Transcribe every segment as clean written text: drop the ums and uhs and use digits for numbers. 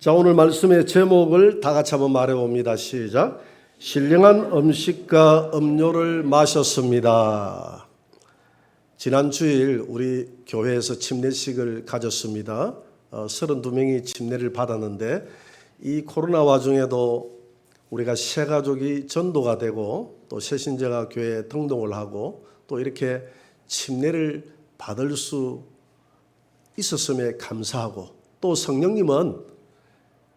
자, 오늘 말씀의 제목을 다 같이 한번 말해봅니다. 시작. 신령한 음식과 음료를 마셨습니다. 지난 주일 우리 교회에서 침례식을 가졌습니다. 32명이 침례를 받았는데 이 코로나 와중에도 우리가 새 가족이 전도가 되고 또 새신자가 교회에 등록을 하고 또 이렇게 침례를 받을 수 있었음에 감사하고 또 성령님은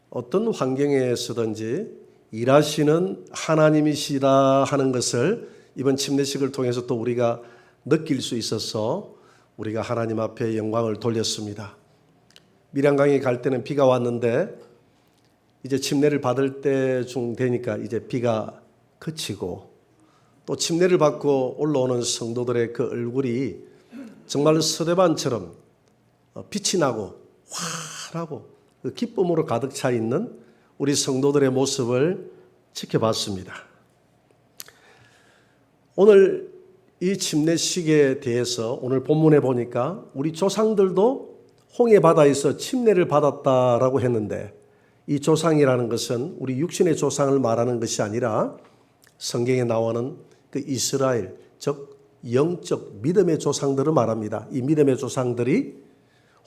어떤 환경에서든지 일하시는 하나님이시다 하는 것을 이번 침례식을 통해서 또 우리가 느낄 수 있어서 우리가 하나님 앞에 영광을 돌렸습니다. 밀양강에 갈 때는 비가 왔는데 이제 침례를 받을 때쯤 되니까 이제 비가 그치고 또 침례를 받고 올라오는 성도들의 그 얼굴이 정말 서대반처럼 빛이 나고 환하고 그 기쁨으로 가득 차 있는 우리 성도들의 모습을 지켜봤습니다. 오늘 이 침례식에 대해서 오늘 본문에 보니까 우리 조상들도 홍해 바다에서 침례를 받았다라고 했는데 이 조상이라는 것은 우리 육신의 조상을 말하는 것이 아니라 성경에 나오는 그 이스라엘, 즉 영적 믿음의 조상들을 말합니다. 이 믿음의 조상들이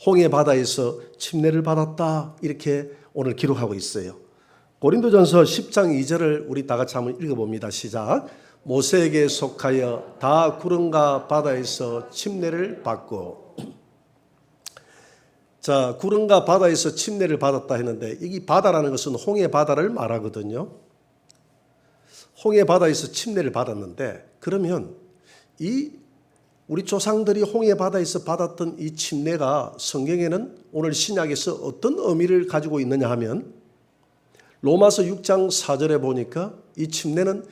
홍해 바다에서 침례를 받았다 이렇게 오늘 기록하고 있어요. 고린도전서 10장 2절을 우리 다 같이 한번 읽어봅니다. 시작. 모세에게 속하여 다 구름과 바다에서 침례를 받고. 자, 구름과 바다에서 침례를 받았다 했는데 이 바다라는 것은 홍해 바다를 말하거든요. 홍해 바다에서 침례를 받았는데 그러면 이 우리 조상들이 홍해 바다에서 받았던 이 침례가 성경에는 오늘 신약에서 어떤 의미를 가지고 있느냐 하면 로마서 6장 4절에 보니까 이 침례는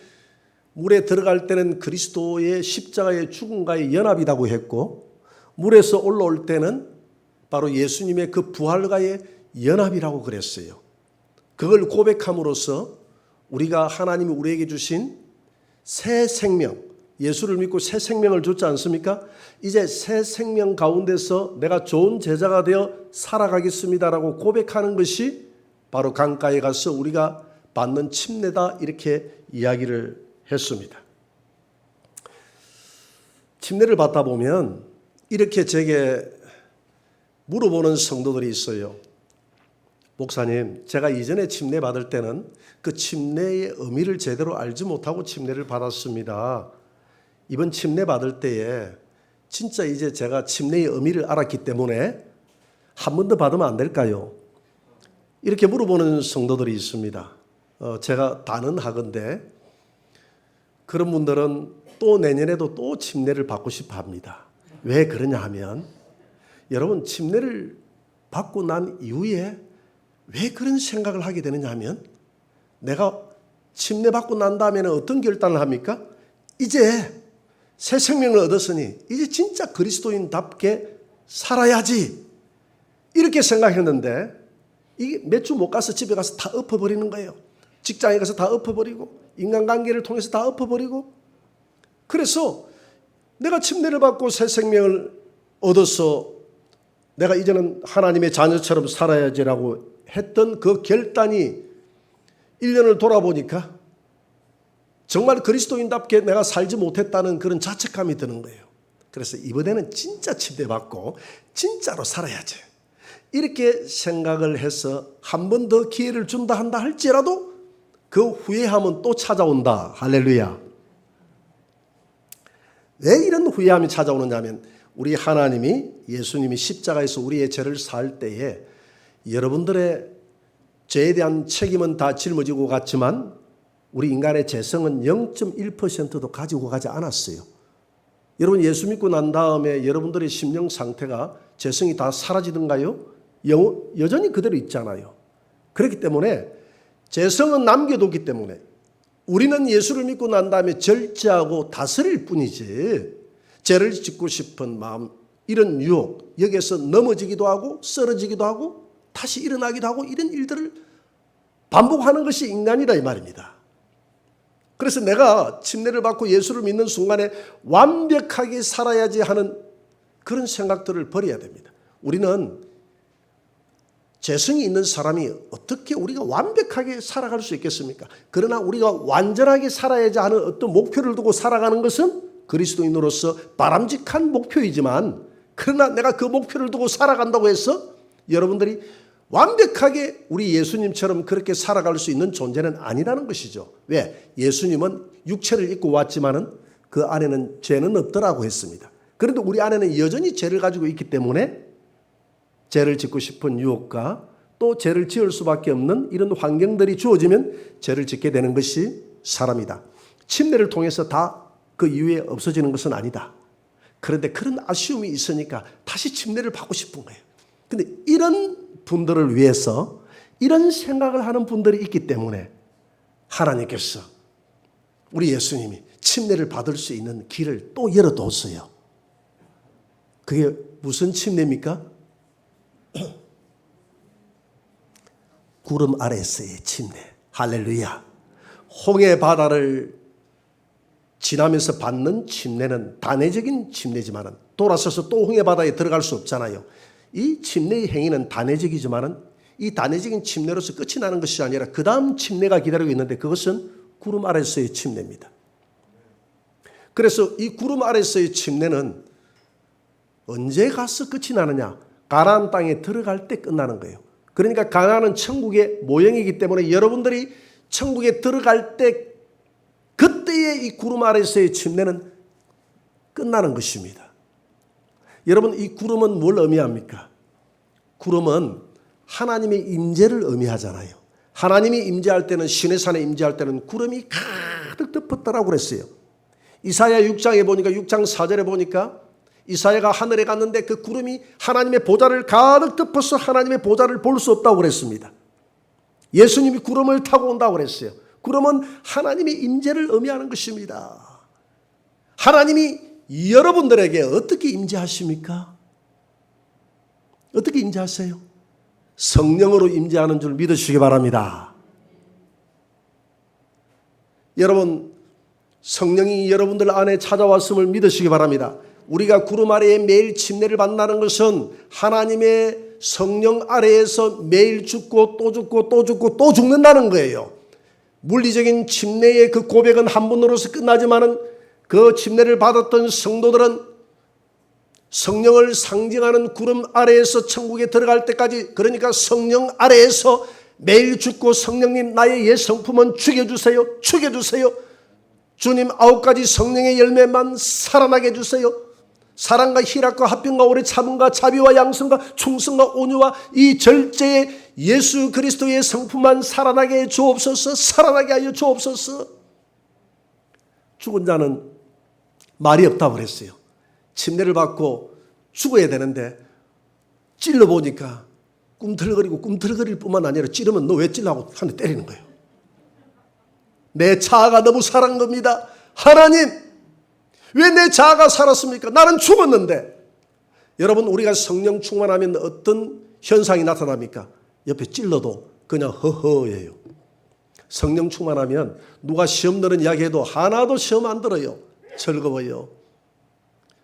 물에 들어갈 때는 그리스도의 십자가의 죽음과의 연합이라고 했고 물에서 올라올 때는 바로 예수님의 그 부활과의 연합이라고 그랬어요. 그걸 고백함으로써 우리가 하나님이 우리에게 주신 새 생명, 예수를 믿고 새 생명을 줬지 않습니까? 이제 새 생명 가운데서 내가 좋은 제자가 되어 살아가겠습니다라고 고백하는 것이 바로 강가에 가서 우리가 받는 침례다 이렇게 이야기를 했습니다. 침례를 받다 보면 이렇게 제게 물어보는 성도들이 있어요. 목사님, 제가 이전에 침례 받을 때는 그 침례의 의미를 제대로 알지 못하고 침례를 받았습니다. 이번 침례 받을 때에 진짜 이제 제가 침례의 의미를 알았기 때문에 한 번 더 받으면 안 될까요? 이렇게 물어보는 성도들이 있습니다. 제가 단언하건대 그런 분들은 또 내년에도 또 침례를 받고 싶어 합니다. 왜 그러냐 하면 여러분 침례를 받고 난 이후에 왜 그런 생각을 하게 되느냐 하면 내가 침례 받고 난 다음에는 어떤 결단을 합니까? 이제 새 생명을 얻었으니 이제 진짜 그리스도인답게 살아야지 이렇게 생각했는데 이게 몇 주 못 가서 집에 가서 다 엎어버리는 거예요. 직장에 가서 다 엎어버리고 인간관계를 통해서 다 엎어버리고 그래서 내가 침례를 받고 새 생명을 얻어서 내가 이제는 하나님의 자녀처럼 살아야지라고 했던 그 결단이 1년을 돌아보니까 정말 그리스도인답게 내가 살지 못했다는 그런 자책감이 드는 거예요. 그래서 이번에는 진짜 침례받고 진짜로 살아야지. 이렇게 생각을 해서 한 번 더 기회를 준다 한다 할지라도 그 후회함은 또 찾아온다. 할렐루야. 왜 이런 후회함이 찾아오느냐면 우리 하나님이 예수님이 십자가에서 우리의 죄를 살 때에 여러분들의 죄에 대한 책임은 다 짊어지고 갔지만 우리 인간의 죄성은 0.1%도 가지고 가지 않았어요. 여러분 예수 믿고 난 다음에 여러분들의 심령 상태가 죄성이 다 사라지던가요? 여전히 그대로 있잖아요. 그렇기 때문에 죄성은 남겨뒀기 때문에 우리는 예수를 믿고 난 다음에 절제하고 다스릴 뿐이지 죄를 짓고 싶은 마음 이런 유혹 여기에서 넘어지기도 하고 쓰러지기도 하고 다시 일어나기도 하고 이런 일들을 반복하는 것이 인간이다 이 말입니다. 그래서 내가 침례를 받고 예수를 믿는 순간에 완벽하게 살아야지 하는 그런 생각들을 버려야 됩니다. 우리는 재성이 있는 사람이 어떻게 우리가 완벽하게 살아갈 수 있겠습니까? 그러나 우리가 완전하게 살아야지 하는 어떤 목표를 두고 살아가는 것은 그리스도인으로서 바람직한 목표이지만, 그러나 내가 그 목표를 두고 살아간다고 해서 여러분들이 완벽하게 우리 예수님처럼 그렇게 살아갈 수 있는 존재는 아니라는 것이죠. 왜? 예수님은 육체를 입고 왔지만은 그 안에는 죄는 없더라고 했습니다. 그런데 우리 안에는 여전히 죄를 가지고 있기 때문에 죄를 짓고 싶은 유혹과 또 죄를 지을 수밖에 없는 이런 환경들이 주어지면 죄를 짓게 되는 것이 사람이다. 침례를 통해서 다 그 이후에 없어지는 것은 아니다. 그런데 그런 아쉬움이 있으니까 다시 침례를 받고 싶은 거예요. 그런데 이런 분들을 위해서 이런 생각을 하는 분들이 있기 때문에 하나님께서 우리 예수님이 침례를 받을 수 있는 길을 또 열어뒀어요. 그게 무슨 침례입니까? 구름 아래에서의 침례. 할렐루야. 홍해 바다를 지나면서 받는 침례는 단회적인 침례지만은 돌아서서 또 홍해 바다에 들어갈 수 없잖아요. 이 침례의 행위는 단회적이지만은 이 단회적인 침례로서 끝이 나는 것이 아니라 그 다음 침례가 기다리고 있는데 그것은 구름 아래에서의 침례입니다. 그래서 이 구름 아래에서의 침례는 언제 가서 끝이 나느냐? 가나안 땅에 들어갈 때 끝나는 거예요. 그러니까 가나안은 천국의 모형이기 때문에 여러분들이 천국에 들어갈 때 그때의 이 구름 아래에서의 침례는 끝나는 것입니다. 여러분, 이 구름은 뭘 의미합니까? 구름은 하나님의 임재를 의미하잖아요. 하나님이 임재할 때는, 시내산에 임재할 때는 구름이 가득 덮었다라고 그랬어요. 이사야 6장에 보니까 6장 4절에 보니까 이사야가 하늘에 갔는데 그 구름이 하나님의 보좌를 가득 덮어서 하나님의 보좌를 볼 수 없다고 그랬습니다. 예수님이 구름을 타고 온다고 그랬어요. 구름은 하나님의 임재를 의미하는 것입니다. 하나님이 여러분들에게 어떻게 임재하십니까? 어떻게 임재하세요? 성령으로 임재하는 줄 믿으시기 바랍니다. 여러분, 성령이 여러분들 안에 찾아왔음을 믿으시기 바랍니다. 우리가 구름 아래에 매일 침례를 받는다는 것은 하나님의 성령 아래에서 매일 죽고 또 죽고 또 죽고 또 죽는다는 거예요. 물리적인 침례의 그 고백은 한 번으로서 끝나지만은 그 침례를 받았던 성도들은 성령을 상징하는 구름 아래에서 천국에 들어갈 때까지, 그러니까 성령 아래에서 매일 죽고 성령님 나의 옛 성품은 죽여주세요. 죽여주세요. 주님 9가지 성령의 열매만 살아나게 해주세요. 사랑과 희락과 화평과 오래 참음과 자비와 양성과 충성과 온유와 이 절제의 예수 그리스도의 성품만 살아나게 해 주옵소서. 살아나게 하여 주옵소서. 죽은 자는 말이 없다고 그랬어요. 침례를 받고 죽어야 되는데 찔러보니까 꿈틀거리고 꿈틀거릴 뿐만 아니라 찌르면 너 왜 찔라고 한 대 때리는 거예요. 내 자아가 너무 살아난 겁니다. 하나님, 왜 내 자아가 살았습니까? 나는 죽었는데. 여러분, 우리가 성령 충만하면 어떤 현상이 나타납니까? 옆에 찔러도 그냥 허허예요. 성령 충만하면 누가 시험 들은 이야기해도 하나도 시험 안 들어요. 즐거워요.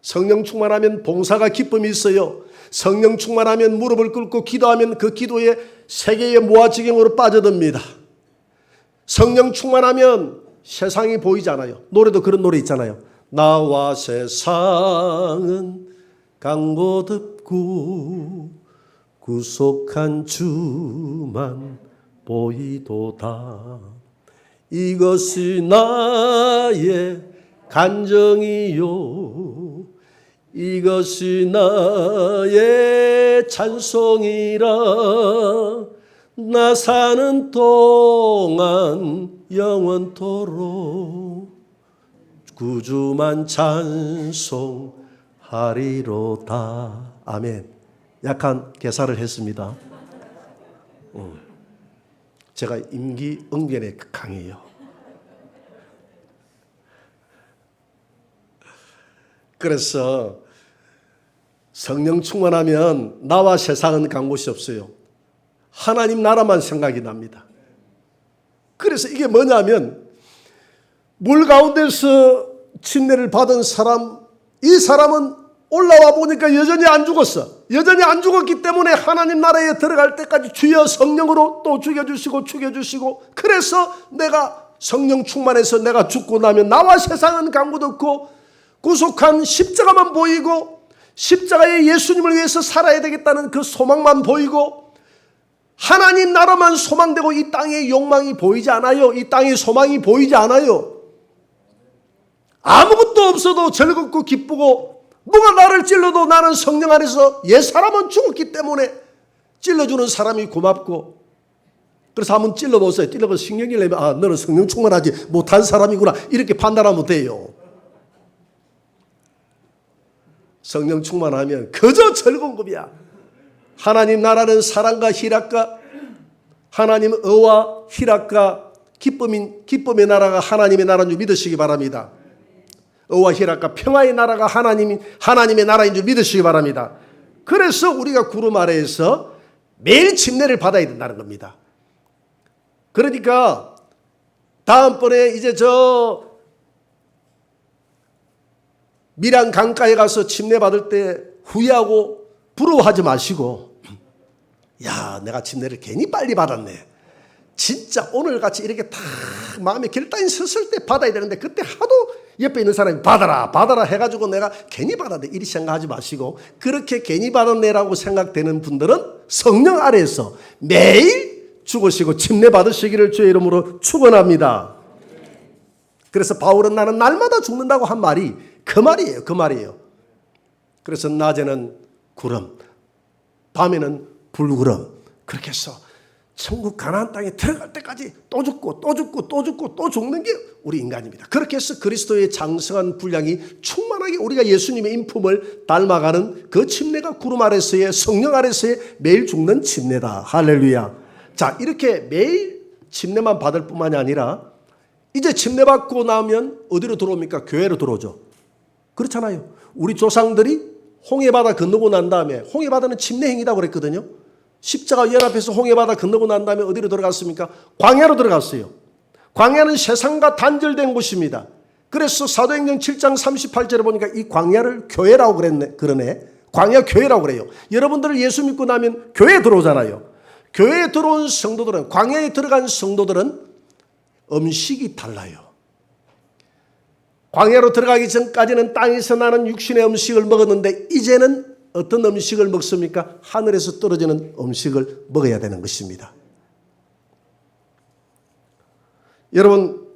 성령 충만하면 봉사가 기쁨이 있어요. 성령 충만하면 무릎을 꿇고 기도하면 그 기도에 세계의 모아지경으로 빠져듭니다. 성령 충만하면 세상이 보이잖아요. 노래도 그런 노래 있잖아요. 나와 세상은 강고덥고 구속한 주만 보이도다. 이것이 나의 간정이요 이것이 나의 찬송이라. 나 사는 동안 영원토록 구주만 찬송하리로다. 아멘. 약간 개사를 했습니다. 제가 임기응변에 강해요. 그래서 성령 충만하면 나와 세상은 간 곳이 없어요. 하나님 나라만 생각이 납니다. 그래서 이게 뭐냐면 물 가운데서 침례를 받은 사람, 이 사람은 올라와 보니까 여전히 안 죽었어. 여전히 안 죽었기 때문에 하나님 나라에 들어갈 때까지 주여 성령으로 또 죽여주시고 그래서 내가 성령 충만해서 내가 죽고 나면 나와 세상은 강구도 없고 구속한 십자가만 보이고 십자가의 예수님을 위해서 살아야 되겠다는 그 소망만 보이고 하나님 나라만 소망되고 이 땅의 욕망이 보이지 않아요. 이 땅의 소망이 보이지 않아요. 아무것도 없어도 즐겁고 기쁘고 누가 나를 찔러도 나는 성령 안에서 옛사람은 죽었기 때문에 찔러주는 사람이 고맙고 그래서 한번 찔러보세요. 찔러보고 신경질 내면 아 너는 성령 충만하지 못한 사람이구나 이렇게 판단하면 돼요. 성령 충만하면 그저 즐거운 겁이야. 하나님 나라는 사랑과 희락과 하나님 의와 희락과 기쁨의 나라가 하나님의 나라인 줄 믿으시기 바랍니다. 의와 희락과 평화의 나라가 하나님의 나라인 줄 믿으시기 바랍니다. 그래서 우리가 구름 아래에서 매일 침례를 받아야 된다는 겁니다. 그러니까 다음번에 이제 저 밀양 강가에 가서 침례 받을 때 후회하고 부러워하지 마시고 야 내가 침례를 괜히 빨리 받았네. 진짜 오늘같이 이렇게 딱 마음에 결단이 섰을 때 받아야 되는데 그때 하도 옆에 있는 사람이 받아라 해가지고 내가 괜히 받았네 이리 생각하지 마시고 그렇게 괜히 받았네라고 생각되는 분들은 성령 아래에서 매일 죽으시고 침례 받으시기를 주의 이름으로 축원합니다. 그래서 바울은 나는 날마다 죽는다고 한 말이 그 말이에요. 그래서 낮에는 구름 밤에는 불구름 그렇게 해서 천국 가나안 땅에 들어갈 때까지 또 죽고 또 죽는 게 우리 인간입니다. 그렇게 해서 그리스도의 장성한 분량이 충만하게 우리가 예수님의 인품을 닮아가는 그 침례가 구름 아래서의 성령 아래서의 매일 죽는 침례다. 할렐루야. 자 이렇게 매일 침례만 받을 뿐만이 아니라 이제 침례 받고 나면 어디로 들어옵니까? 교회로 들어오죠. 그렇잖아요. 우리 조상들이 홍해바다 건너고 난 다음에 홍해바다는 침례 행위라고 그랬거든요. 십자가 연합해서 홍해바다 건너고 난 다음에 어디로 들어갔습니까? 광야로 들어갔어요. 광야는 세상과 단절된 곳입니다. 그래서 사도행전 7장 38절에 보니까 이 광야를 교회라고 그러네. 광야 교회라고 그래요. 여러분들 예수 믿고 나면 교회에 들어오잖아요. 교회에 들어온 성도들은 광야에 들어간 성도들은 음식이 달라요. 광야로 들어가기 전까지는 땅에서 나는 육신의 음식을 먹었는데 이제는 어떤 음식을 먹습니까? 하늘에서 떨어지는 음식을 먹어야 되는 것입니다. 여러분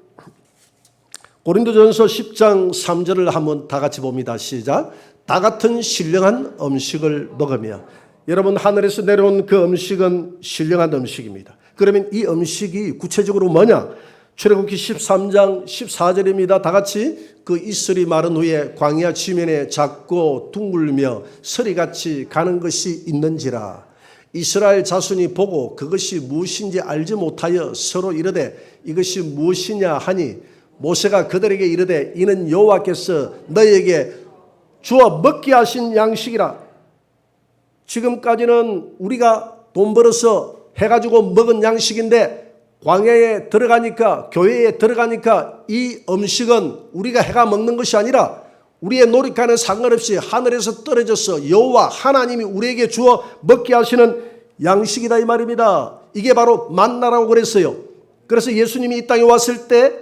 고린도전서 10장 3절을 한번 다 같이 봅니다. 시작. 다 같은 신령한 음식을 먹으며 여러분 하늘에서 내려온 그 음식은 신령한 음식입니다. 그러면 이 음식이 구체적으로 뭐냐? 출애굽기 13장 14절입니다. 다 같이 그 이슬이 마른 후에 광야 지면에 작고 둥글며 서리같이 가는 것이 있는지라. 이스라엘 자손이 보고 그것이 무엇인지 알지 못하여 서로 이르되 이것이 무엇이냐 하니 모세가 그들에게 이르되 이는 여호와께서 너희에게 주어 먹게 하신 양식이라. 지금까지는 우리가 돈 벌어서 해가지고 먹은 양식인데 광야에 들어가니까 교회에 들어가니까 이 음식은 우리가 해가 먹는 것이 아니라 우리의 노력과는 상관없이 하늘에서 떨어져서 여호와 하나님이 우리에게 주어 먹게 하시는 양식이다 이 말입니다. 이게 바로 만나라고 그랬어요. 그래서 예수님이 이 땅에 왔을 때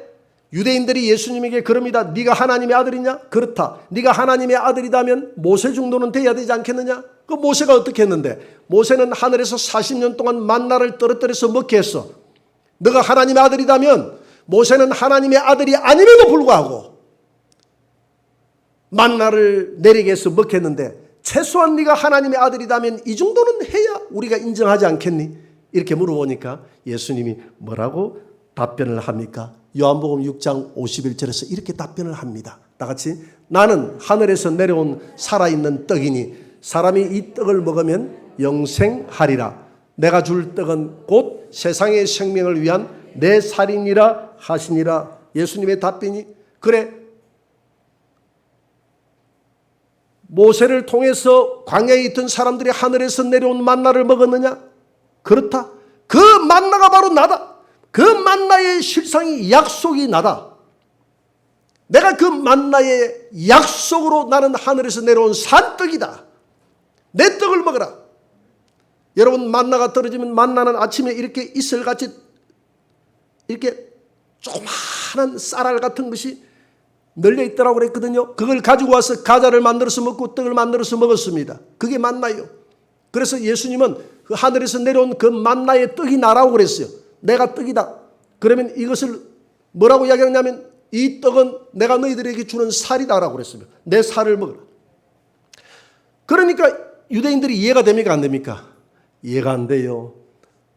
유대인들이 예수님에게 그럽니다. 네가 하나님의 아들이냐? 그렇다. 네가 하나님의 아들이라면 모세 정도는 돼야 되지 않겠느냐? 그 모세가 어떻게 했는데? 모세는 하늘에서 40년 동안 만나를 떨어뜨려서 먹게 했어. 너가 하나님의 아들이라면 모세는 하나님의 아들이 아님에도 불구하고 만나를 내리게 해서 먹겠는데 최소한 네가 하나님의 아들이라면 이 정도는 해야 우리가 인정하지 않겠니? 이렇게 물어보니까 예수님이 뭐라고 답변을 합니까? 요한복음 6장 51절에서 이렇게 답변을 합니다. 다 같이 나는 하늘에서 내려온 살아있는 떡이니 사람이 이 떡을 먹으면 영생하리라. 내가 줄 떡은 곧 세상의 생명을 위한 내 살이니라 하시니라. 예수님의 답변이 그래 모세를 통해서 광야에 있던 사람들이 하늘에서 내려온 만나를 먹었느냐? 그렇다. 그 만나가 바로 나다. 그 만나의 실상이 약속이 나다. 내가 그 만나의 약속으로 나는 하늘에서 내려온 산떡이다. 내 떡을 먹어라. 여러분, 만나가 떨어지면 만나는 아침에 이렇게 이슬같이 이렇게 조그마한 쌀알 같은 것이 널려 있더라고 그랬거든요. 그걸 가지고 와서 과자를 만들어서 먹고 떡을 만들어서 먹었습니다. 그게 만나요. 그래서 예수님은 그 하늘에서 내려온 그 만나의 떡이 나라고 그랬어요. 내가 떡이다. 그러면 이것을 뭐라고 이야기하냐면 이 떡은 내가 너희들에게 주는 살이다라고 그랬습니다. 내 살을 먹어라. 그러니까 유대인들이 이해가 됩니까? 안 됩니까? 이해가 안 돼요.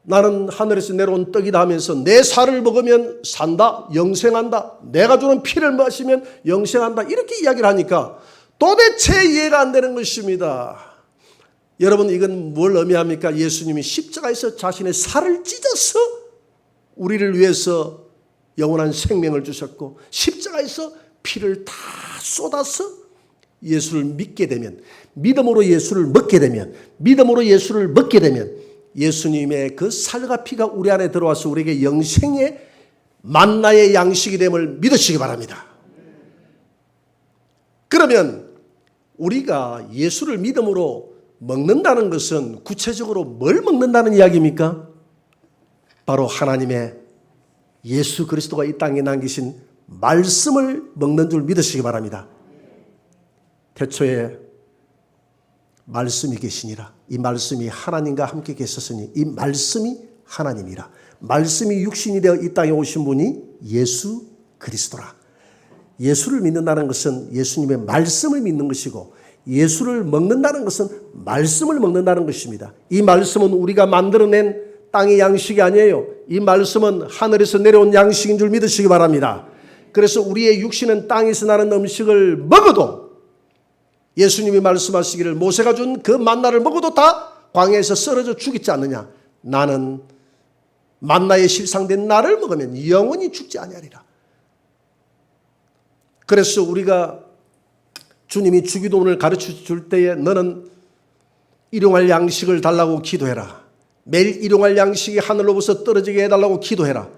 나는 하늘에서 내려온 떡이다 하면서 내 살을 먹으면 산다, 영생한다. 내가 주는 피를 마시면 영생한다. 이렇게 이야기를 하니까 도대체 이해가 안 되는 것입니다. 여러분, 이건 뭘 의미합니까? 예수님이 십자가에서 자신의 살을 찢어서 우리를 위해서 영원한 생명을 주셨고 십자가에서 피를 다 쏟아서 예수를 믿게 되면, 믿음으로 예수를 먹게 되면, 믿음으로 예수를 먹게 되면 예수님의 그 살과 피가 우리 안에 들어와서 우리에게 영생의 만나의 양식이 됨을 믿으시기 바랍니다. 그러면 우리가 예수를 믿음으로 먹는다는 것은 구체적으로 뭘 먹는다는 이야기입니까? 바로 하나님의 예수 그리스도가 이 땅에 남기신 말씀을 먹는 줄 믿으시기 바랍니다. 태초에 말씀이 계시니라. 이 말씀이 하나님과 함께 계셨으니 이 말씀이 하나님이라. 말씀이 육신이 되어 이 땅에 오신 분이 예수 그리스도라. 예수를 믿는다는 것은 예수님의 말씀을 믿는 것이고 예수를 먹는다는 것은 말씀을 먹는다는 것입니다. 이 말씀은 우리가 만들어낸 땅의 양식이 아니에요. 이 말씀은 하늘에서 내려온 양식인 줄 믿으시기 바랍니다. 그래서 우리의 육신은 땅에서 나는 음식을 먹어도 예수님이 말씀하시기를 모세가 준 그 만나를 먹어도 다 광야에서 썰어져 죽겠지 않느냐. 나는 만나에 실상된 나를 먹으면 영원히 죽지 아니하리라. 그래서 우리가 주님이 주기도문을 가르쳐 줄 때에 너는 일용할 양식을 달라고 기도해라. 매일 일용할 양식이 하늘로부터 떨어지게 해달라고 기도해라.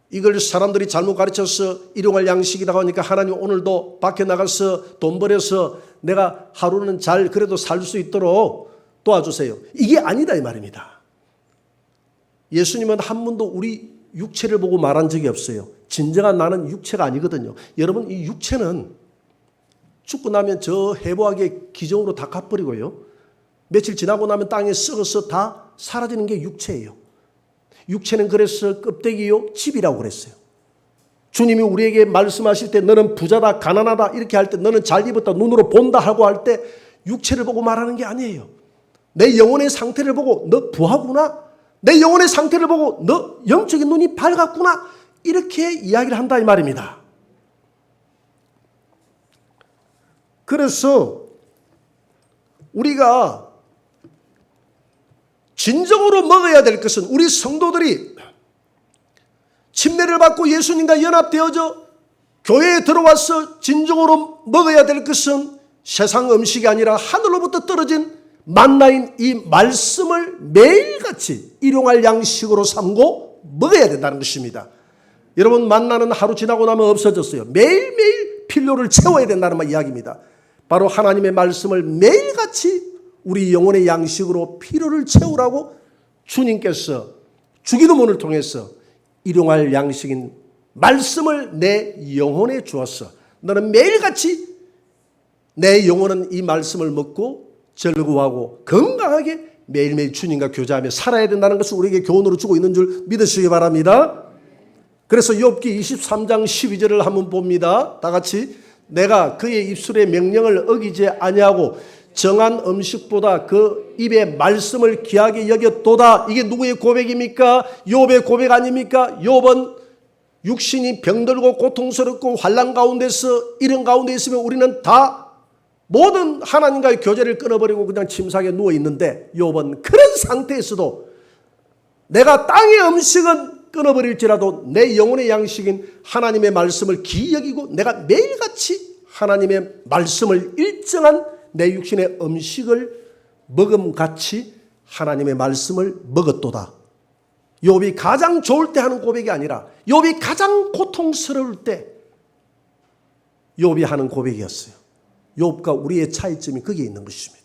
이걸 사람들이 잘못 가르쳐서 일용할 양식이라고 하니까 하나님 오늘도 밖에 나가서 돈 벌여서 내가 하루는 잘 그래도 살 수 있도록 도와주세요. 이게 아니다 이 말입니다. 예수님은 한 번도 우리 육체를 보고 말한 적이 없어요. 진정한 나는 육체가 아니거든요. 여러분, 이 육체는 죽고 나면 저 해부하게 기정으로 다 갚버리고요. 며칠 지나고 나면 땅에 썩어서 다 사라지는 게 육체예요. 육체는 그래서 껍데기요 집이라고 그랬어요. 주님이 우리에게 말씀하실 때 너는 부자다 가난하다 이렇게 할 때 너는 잘 입었다 눈으로 본다 하고 할 때 육체를 보고 말하는 게 아니에요. 내 영혼의 상태를 보고 너 부하구나. 내 영혼의 상태를 보고 너 영적인 눈이 밝았구나. 이렇게 이야기를 한다 이 말입니다. 그래서 우리가 진정으로 먹어야 될 것은 우리 성도들이 침례를 받고 예수님과 연합되어져 교회에 들어와서 진정으로 먹어야 될 것은 세상 음식이 아니라 하늘로부터 떨어진 만나인 이 말씀을 매일같이 일용할 양식으로 삼고 먹어야 된다는 것입니다. 여러분, 만나는 하루 지나고 나면 없어졌어요. 매일매일 필요를 채워야 된다는 이야기입니다. 바로 하나님의 말씀을 매일같이 우리 영혼의 양식으로 필요를 채우라고 주님께서 주기도문을 통해서 일용할 양식인 말씀을 내 영혼에 주었어. 너는 매일같이 내 영혼은 이 말씀을 먹고 즐거워하고 건강하게 매일매일 주님과 교제하며 살아야 된다는 것을 우리에게 교훈으로 주고 있는 줄 믿으시기 바랍니다. 그래서 욥기 23장 12절을 한번 봅니다. 다 같이. 내가 그의 입술의 명령을 어기지 아니하고 정한 음식보다 그 입의 말씀을 귀하게 여겼도다. 이게 누구의 고백입니까? 욥의 고백 아닙니까? 욥은 육신이 병들고 고통스럽고 환난 가운데서 이런 가운데 있으면 우리는 다 모든 하나님과의 교제를 끊어버리고 그냥 침상에 누워 있는데 욥은 그런 상태에서도 내가 땅의 음식은 끊어버릴지라도 내 영혼의 양식인 하나님의 말씀을 귀히 여기고 내가 매일같이 하나님의 말씀을 일정한 내 육신의 음식을 먹음같이 하나님의 말씀을 먹었도다. 욥이 가장 좋을 때 하는 고백이 아니라 욥이 가장 고통스러울 때 욥이 하는 고백이었어요. 욥과 우리의 차이점이 거기에 있는 것입니다.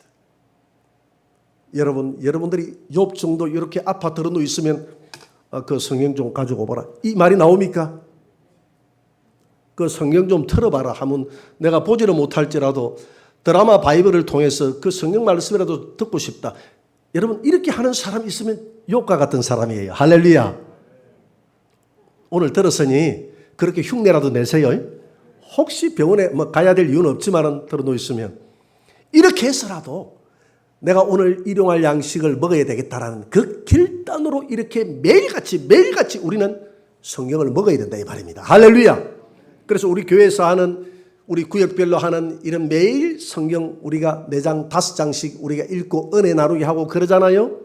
여러분들이 욥 정도 이렇게 아파트로 누워 있으면 그 성경 좀 가지고 오거라. 이 말이 나옵니까? 그 성경 좀 틀어봐라 하면 내가 보지를 못할지라도 드라마 바이블을 통해서 그 성경 말씀이라도 듣고 싶다. 여러분 이렇게 하는 사람이 있으면 욥과 같은 사람이에요. 할렐루야. 오늘 들었으니 그렇게 흉내라도 내세요. 혹시 병원에 가야 될 이유는 없지만 들어놓 있으면 이렇게 해서라도 내가 오늘 일용할 양식을 먹어야 되겠다라는 그 결단으로 이렇게 매일같이 우리는 성경을 먹어야 된다 이 말입니다. 할렐루야. 그래서 우리 교회에서 하는 우리 구역별로 하는 이런 매일 성경 우리가 4장 5장씩 우리가 읽고 은혜 나누기 하고 그러잖아요.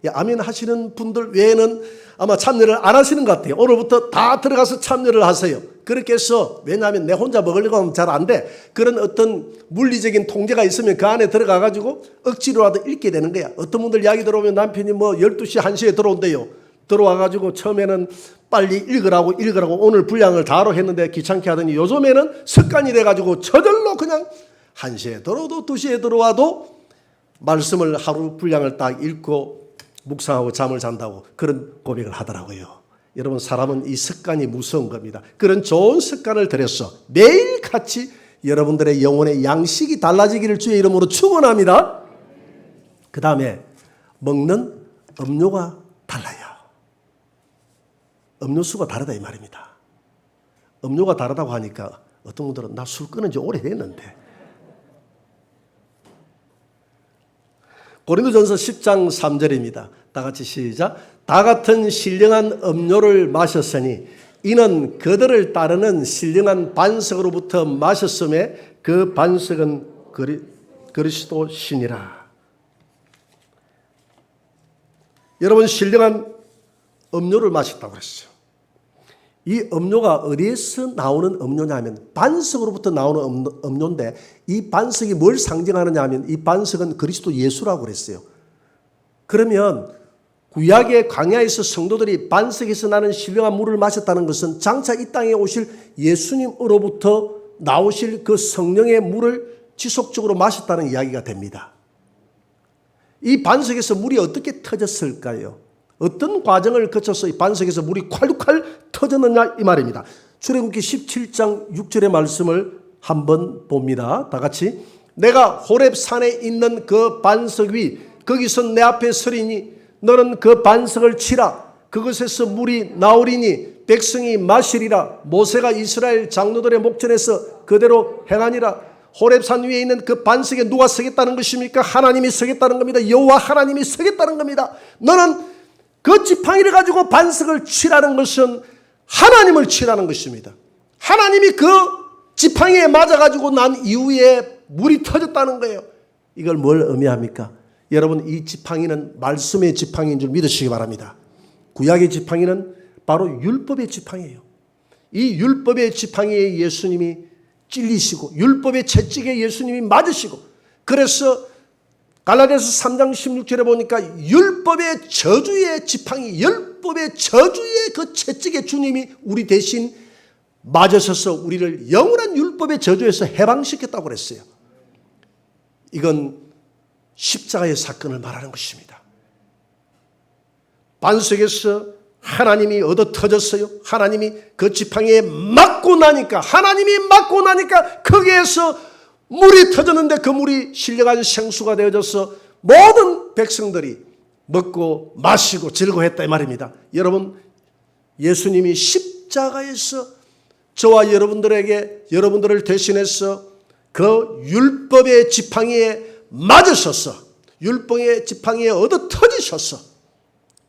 예, 아멘 하시는 분들 외에는 아마 참여를 안 하시는 것 같아요. 오늘부터 다 들어가서 참여를 하세요. 그렇게 해서 왜냐하면 내 혼자 먹으려고 하면 잘 안 돼. 그런 어떤 물리적인 통제가 있으면 그 안에 들어가 가지고 억지로라도 읽게 되는 거야. 어떤 분들 이야기 들어오면 남편이 12시 1시에 들어온대요. 들어와 가지고 처음에는 빨리 읽으라고 오늘 분량을 다로 했는데 귀찮게 하더니 요즘에는 습관이 돼 가지고 저절로 그냥 1시에 들어와도 2시에 들어와도 말씀을 하루 분량을 딱 읽고 묵상하고 잠을 잔다고 그런 고백을 하더라고요. 여러분 사람은 이 습관이 무서운 겁니다. 그런 좋은 습관을 들여서 매일같이 여러분들의 영혼의 양식이 달라지기를 주의 이름으로 축원합니다. 그 다음에 먹는 음료가 달라요. 음료수가 다르다 이 말입니다. 음료가 다르다고 하니까 어떤 분들은 나 술 끊은 지 오래됐는데 고린도전서 10장 3절입니다. 다 같이 시작. 다 같은 신령한 음료를 마셨으니 이는 그들을 따르는 신령한 반석으로부터 마셨음에 그 반석은 그리스도 신이라. 여러분 신령한 음료를 마셨다고 그랬어요. 이 음료가 어디에서 나오는 음료냐면 반석으로부터 나오는 음료인데 이 반석이 뭘 상징하느냐 하면 이 반석은 그리스도 예수라고 그랬어요. 그러면 구약의 광야에서 성도들이 반석에서 나는 신령한 물을 마셨다는 것은 장차 이 땅에 오실 예수님으로부터 나오실 그 성령의 물을 지속적으로 마셨다는 이야기가 됩니다. 이 반석에서 물이 어떻게 터졌을까요? 어떤 과정을 거쳐서 이 반석에서 물이 콸콸 터졌느냐 이 말입니다. 출애굽기 17장 6절의 말씀을 한번 봅니다. 다 같이. 내가 호렙산에 있는 그 반석 위 거기서 내 앞에 서리니 너는 그 반석을 치라. 그것에서 물이 나오리니 백성이 마시리라. 모세가 이스라엘 장로들의 목전에서 그대로 행하니라. 호렙산 위에 있는 그 반석에 누가 서겠다는 것입니까? 하나님이 서겠다는 겁니다. 여호와 하나님이 서겠다는 겁니다. 너는 그 지팡이를 가지고 반석을 치라는 것은 하나님을 치라는 것입니다. 하나님이 그 지팡이에 맞아가지고 난 이후에 물이 터졌다는 거예요. 이걸 뭘 의미합니까? 여러분 이 지팡이는 말씀의 지팡이인 줄 믿으시기 바랍니다. 구약의 지팡이는 바로 율법의 지팡이에요. 이 율법의 지팡이에 예수님이 찔리시고 율법의 채찍에 예수님이 맞으시고 그래서 갈라디아서 3장 16절에 보니까 율법의 저주의 지팡이 율법의 저주의 그 채찍에 주님이 우리 대신 맞으셔서 우리를 영원한 율법의 저주에서 해방시켰다고 그랬어요. 이건 십자가의 사건을 말하는 것입니다. 반석에서 하나님이 얻어 터졌어요. 하나님이 그 지팡이에 맞고 나니까 거기에서 물이 터졌는데 그 물이 신령한 생수가 되어져서 모든 백성들이 먹고 마시고 즐거워했다 이 말입니다. 여러분 예수님이 십자가에서 저와 여러분들을 대신해서 그 율법의 지팡이에 맞으셔서 율법의 지팡이에 얻어 터지셔서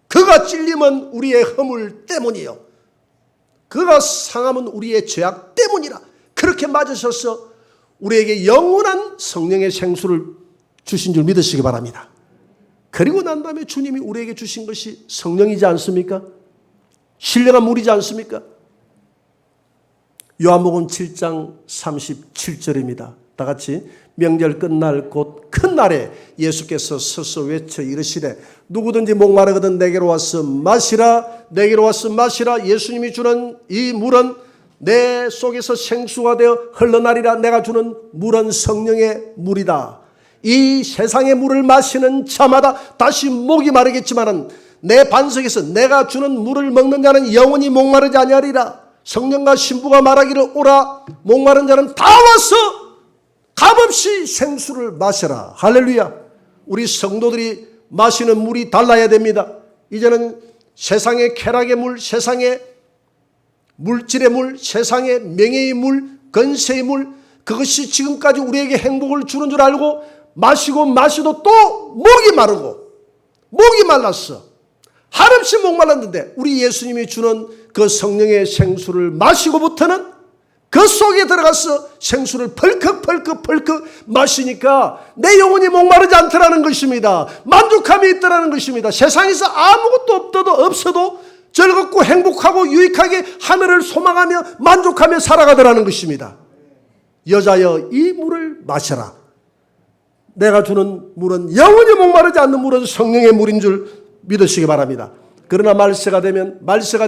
그가 찔림은 우리의 허물 때문이요 그가 상함은 우리의 죄악 때문이라 그렇게 맞으셔서 우리에게 영원한 성령의 생수를 주신 줄 믿으시기 바랍니다. 그리고 난 다음에 주님이 우리에게 주신 것이 성령이지 않습니까? 신령한 물이지 않습니까? 요한복음 7장 37절입니다. 다 같이 명절 끝날 곧 큰 날에 예수께서 서서 외쳐 이르시되 누구든지 목마르거든 내게로 와서 마시라. 내게로 와서 마시라. 예수님이 주는 이 물은 내 속에서 생수가 되어 흘러나리라. 내가 주는 물은 성령의 물이다. 이 세상의 물을 마시는 자마다 다시 목이 마르겠지만은 내 반석에서 내가 주는 물을 먹는 자는 영원히 목마르지 아니하리라. 성령과 신부가 말하기를 오라 목마른 자는 다 와서 값없이 생수를 마셔라. 할렐루야. 우리 성도들이 마시는 물이 달라야 됩니다. 이제는 세상의 쾌락의 물, 세상의 물질의 물, 세상의 명예의 물, 건세의 물, 그것이 지금까지 우리에게 행복을 주는 줄 알고 마시고 마시도 또 목이 마르고 목이 말랐어. 한없이 목말랐는데 우리 예수님이 주는 그 성령의 생수를 마시고부터는 그 속에 들어가서 생수를 펄컥 마시니까 내 영혼이 목마르지 않더라는 것입니다. 만족함이 있더라는 것입니다. 세상에서 아무것도 없어도 즐겁고 행복하고 유익하게 하늘을 소망하며 만족하며 살아가더라는 것입니다. 여자여 이 물을 마셔라. 내가 주는 물은 영원히 목마르지 않는 물은 성령의 물인 줄 믿으시기 바랍니다. 그러나 말세가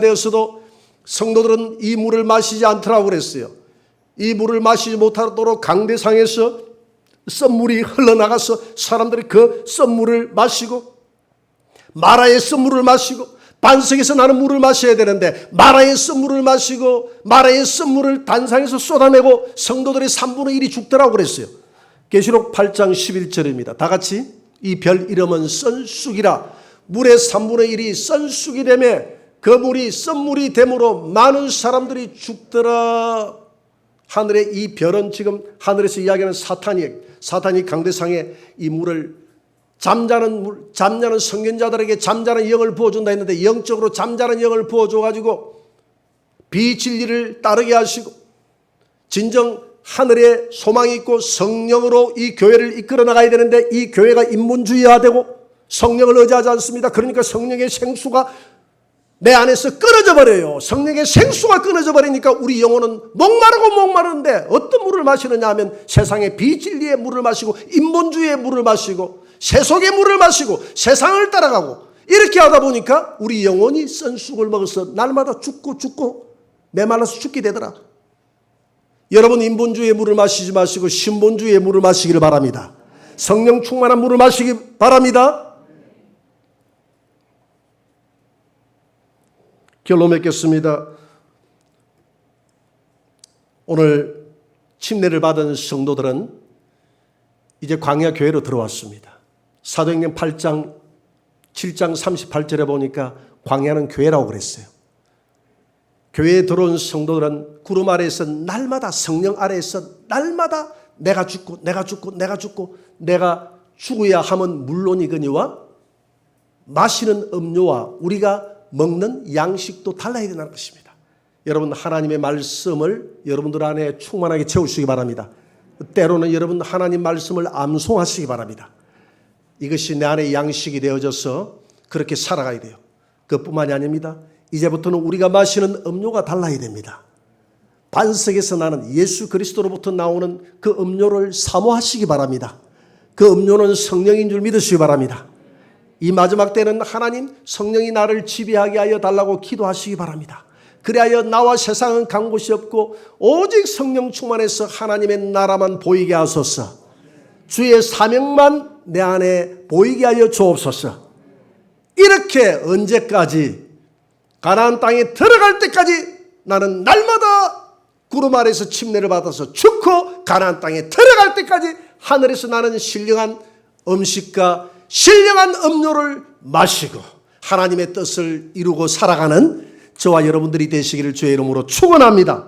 되었어도 성도들은 이 물을 마시지 않더라고 그랬어요. 이 물을 마시지 못하도록 강대상에서 썬물이 흘러나가서 사람들이 그 썬물을 마시고 마라의 썬물을 마시고 반석에서 나는 물을 마셔야 되는데 마라의 썬물을 마시고 마라의 썬물을 단상에서 쏟아내고 성도들의 3분의 1이 죽더라고 그랬어요. 계시록 8장 11절입니다. 다 같이 이 별 이름은 썬쑥이라. 물의 3분의 1이 썬쑥이 되며 그 물이 썬물이 되므로 많은 사람들이 죽더라. 하늘의 이 별은 지금 하늘에서 이야기하는 사탄이 강대상에 이 물을 잠자는 선견자들에게 잠자는 영을 부어준다 했는데 영적으로 잠자는 영을 부어줘가지고 비진리를 따르게 하시고 진정 하늘에 소망이 있고 성령으로 이 교회를 이끌어 나가야 되는데 이 교회가 인본주의화되고 성령을 의지하지 않습니다. 그러니까 성령의 생수가 내 안에서 끊어져 버려요. 성령의 생수가 끊어져 버리니까 우리 영혼은 목마르는데 어떤 물을 마시느냐 하면 세상의 비진리의 물을 마시고 인본주의의 물을 마시고 세속의 물을 마시고 세상을 따라가고 이렇게 하다 보니까 우리 영혼이 썬쑥을 먹어서 날마다 죽고 메말라서 죽게 되더라. 여러분 인본주의의 물을 마시지 마시고 신본주의의 물을 마시기를 바랍니다. 성령 충만한 물을 마시기 바랍니다. 결론 맺겠습니다. 오늘 침례를 받은 성도들은 이제 광야 교회로 들어왔습니다. 사도행전 8장 7장 38절에 보니까 광야는 교회라고 그랬어요. 교회에 들어온 성도들은 구름 아래에서 날마다 성령 아래에서 날마다 내가 죽고 내가 죽어야 함은 물론이거니와 마시는 음료와 우리가 먹는 양식도 달라야 된다는 것입니다. 여러분 하나님의 말씀을 여러분들 안에 충만하게 채우시기 바랍니다. 때로는 여러분 하나님 말씀을 암송하시기 바랍니다. 이것이 내 안에 양식이 되어져서 그렇게 살아가야 돼요. 그뿐만이 아닙니다. 이제부터는 우리가 마시는 음료가 달라야 됩니다. 반석에서 나는 예수 그리스도로부터 나오는 그 음료를 사모하시기 바랍니다. 그 음료는 성령인 줄 믿으시기 바랍니다. 이 마지막 때는 하나님 성령이 나를 지배하게 하여 달라고 기도하시기 바랍니다. 그리하여 나와 세상은 간 곳이 없고 오직 성령 충만해서 하나님의 나라만 보이게 하소서. 주의 사명만 내 안에 보이게 하여 주옵소서. 이렇게 언제까지 가나안 땅에 들어갈 때까지 나는 날마다 구름 아래에서 침례를 받아서 죽고 가나안 땅에 들어갈 때까지 하늘에서 나는 신령한 음식과 신령한 음료를 마시고 하나님의 뜻을 이루고 살아가는 저와 여러분들이 되시기를 주의 이름으로 축원합니다.